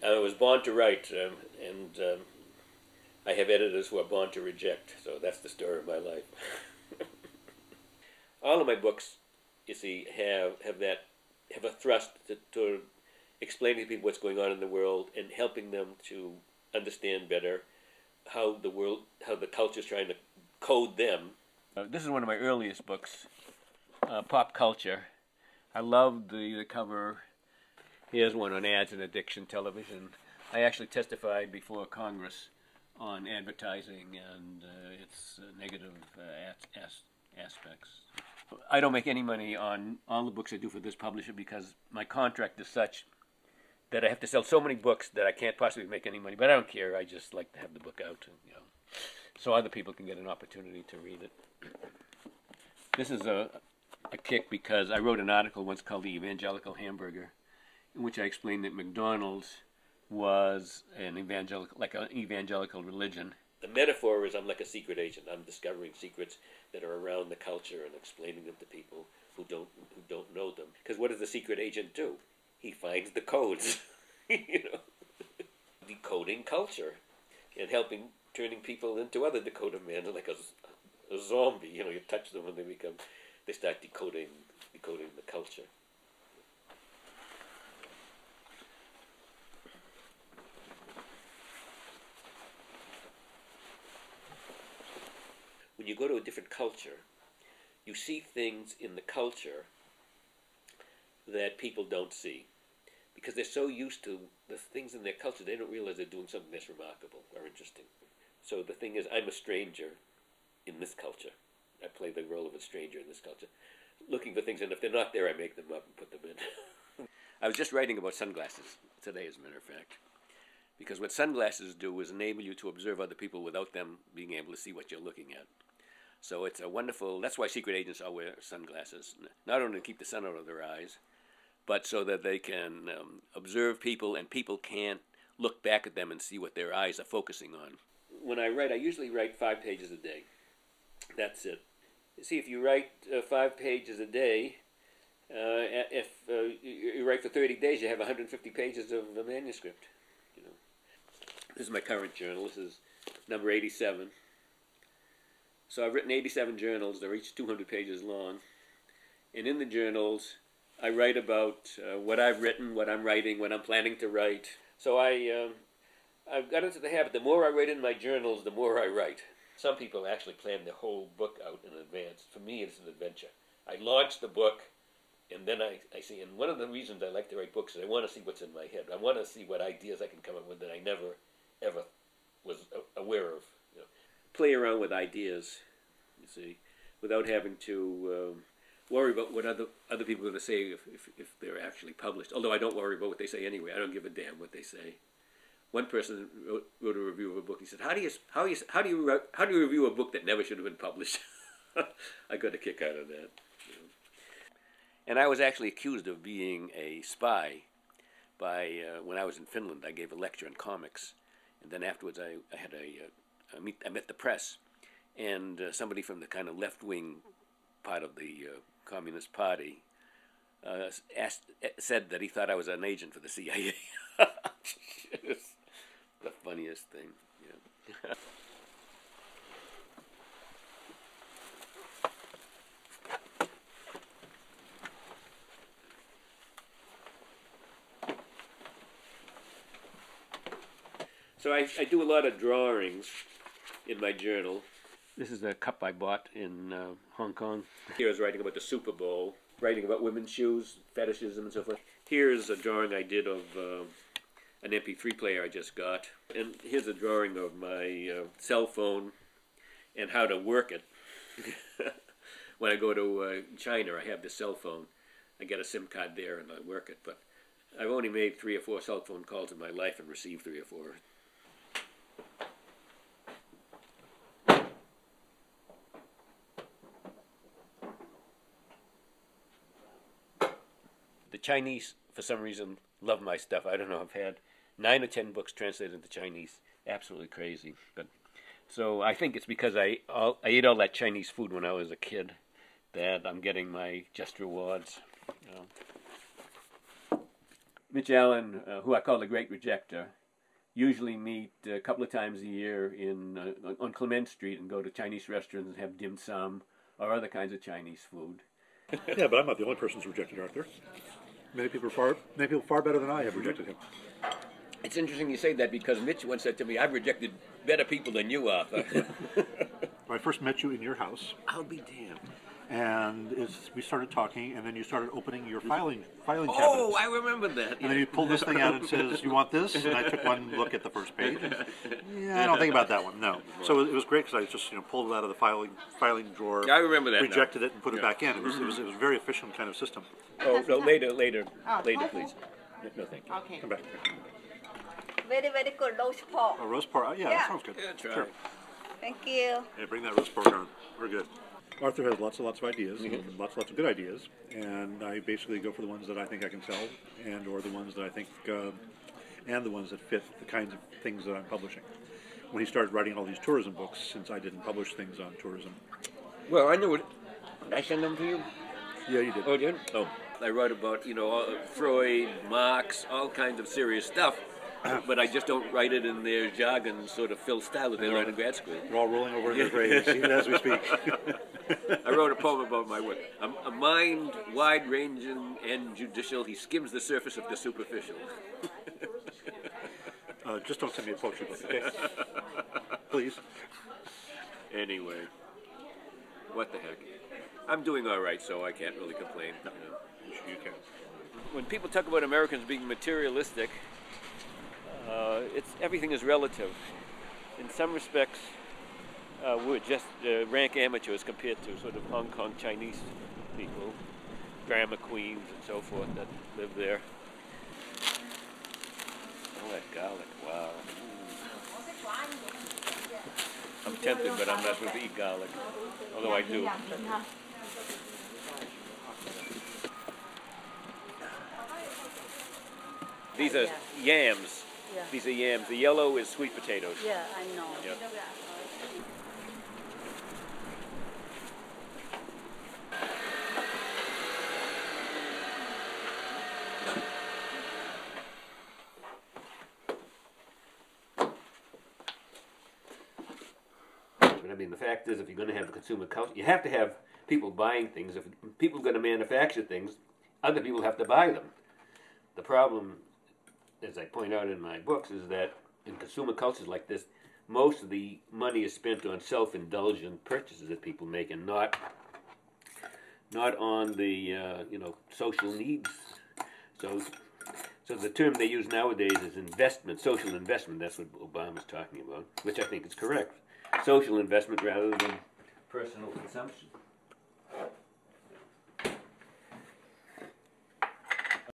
I was born to write, and I have editors who are born to reject. So that's the story of my life. All of my books, you see, have a thrust to explaining to people what's going on in the world and helping them to understand better how the culture is trying to code them. This is one of my earliest books, Pop Culture. I loved the cover. Here's one on ads and addiction television. I actually testified before Congress on advertising and its negative aspects. I don't make any money on all the books I do for this publisher because my contract is such that I have to sell so many books that I can't possibly make any money. But I don't care. I just like to have the book out, so other people can get an opportunity to read it. This is a kick because I wrote an article once called The Evangelical Hamburger, in which I explained that McDonald's was an evangelical religion. The metaphor is I'm like a secret agent. I'm discovering secrets that are around the culture and explaining them to people who don't know them. Because what does the secret agent do? He finds the codes, decoding culture and turning people into other decoder men, like a zombie. You touch them and they start decoding the culture. When you go to a different culture, you see things in the culture that people don't see. Because they're so used to the things in their culture, they don't realize they're doing something that's remarkable or interesting. So the thing is, I'm a stranger in this culture. I play the role of a stranger in this culture, looking for things, and if they're not there, I make them up and put them in. I was just writing about sunglasses today, as a matter of fact. Because what sunglasses do is enable you to observe other people without them being able to see what you're looking at. So it's a wonderful, that's why secret agents all wear sunglasses. Not only to keep the sun out of their eyes, but so that they can observe people and people can't look back at them and see what their eyes are focusing on. When I write, I usually write 5 pages a day. That's it. See, if you write 5 pages a day, if you write for 30 days, you have 150 pages of a manuscript. This is my current journal. This is number 87. So I've written 87 journals. They're each 200 pages long. And in the journals, I write about what I've written, what I'm writing, what I'm planning to write. So I've got into the habit, the more I write in my journals, the more I write. Some people actually plan their whole book out in advance. For me, it's an adventure. I launch the book, and then I see, and one of the reasons I like to write books is I want to see what's in my head. I want to see what ideas I can come up with that I never, ever was aware of. Play around with ideas, you see, without having to worry about what other people are going to say if they're actually published. Although I don't worry about what they say anyway. I don't give a damn what they say. One person wrote a review of a book. He said, "How do you review a book that never should have been published?" I got a kick out of that. And I was actually accused of being a spy by when I was in Finland. I gave a lecture on comics, and then afterwards I met the press, and somebody from the kind of left-wing part of the Communist Party said that he thought I was an agent for the CIA. It's the funniest thing. Yeah. So I do a lot of drawings in my journal. This is a cup I bought in Hong Kong. Here I was writing about the Super Bowl, writing about women's shoes, fetishism, and so forth. Here's a drawing I did of an MP3 player I just got. And here's a drawing of my cell phone and how to work it. When I go to China, I have this cell phone. I get a SIM card there and I work it. But I've only made 3 or 4 cell phone calls in my life and received 3 or 4. The Chinese, for some reason, love my stuff. I don't know, I've had 9 or 10 books translated into Chinese. Absolutely crazy. But so I think it's because I ate all that Chinese food when I was a kid that I'm getting my just rewards. Mitch Allen, who I call the Great Rejecter, usually meet a couple of times a year on Clement Street and go to Chinese restaurants and have dim sum or other kinds of Chinese food. Yeah, but I'm not the only person who's rejected Arthur. Many people far better than I have rejected him. It's interesting you say that because Mitch once said to me, "I've rejected better people than you, Arthur." I first met you in your house. I'll be damned. And we started talking, and then you started opening your filing cabinets. Oh, I remember that. And then you pulled this thing out and says, "You want this?" And I took one look at the first page. And, yeah, I don't think about that one. No. So it was great because I just pulled it out of the filing drawer. I remember that. Rejected it and put it back in. It was a very efficient kind of system. Oh no, later, please. No, thank you. Okay. Come back. Very, very good roast pork. Oh, roast pork. Yeah, that sounds good. Yeah, try Sure. it. Thank you. Yeah, bring that roast pork on. We're good. Arthur has lots of ideas, lots of good ideas, and I basically go for the ones that I think I can sell, or the ones that I think, and the ones that fit the kinds of things that I'm publishing. When he started writing all these tourism books, since I didn't publish things on tourism. Well, I knew it. Did I send them to you? Yeah, you did. Oh, did? Oh. I wrote about, Freud, Marx, all kinds of serious stuff, but I just don't write it in their jargon, sort of Phil style that they learn in grad school. They're all rolling over in their graves, even as we speak. I wrote a poem about my work. A mind wide-ranging and judicial, he skims the surface of the superficial. Just don't send me a poetry book, okay? Please. Anyway, what the heck? I'm doing all right, so I can't really complain. No, you can. When people talk about Americans being materialistic, everything is relative. In some respects, we're just rank amateurs compared to sort of Hong Kong Chinese people, grammar queens and so forth that live there. Oh, that garlic, wow. I'm tempted, but I'm not supposed to eat garlic, although I do. These are yams. Yeah. These are yams. The yellow is sweet potatoes. Yeah, I know. Yeah. But I mean, the fact is, if you're going to have the consumer culture, you have to have people buying things. If people are going to manufacture things, other people have to buy them. The problem, as I point out in my books, is that in consumer cultures like this, most of the money is spent on self-indulgent purchases that people make, and not on the social needs. So the term they use nowadays is investment, social investment. That's what Obama's talking about, which I think is correct. Social investment rather than personal consumption.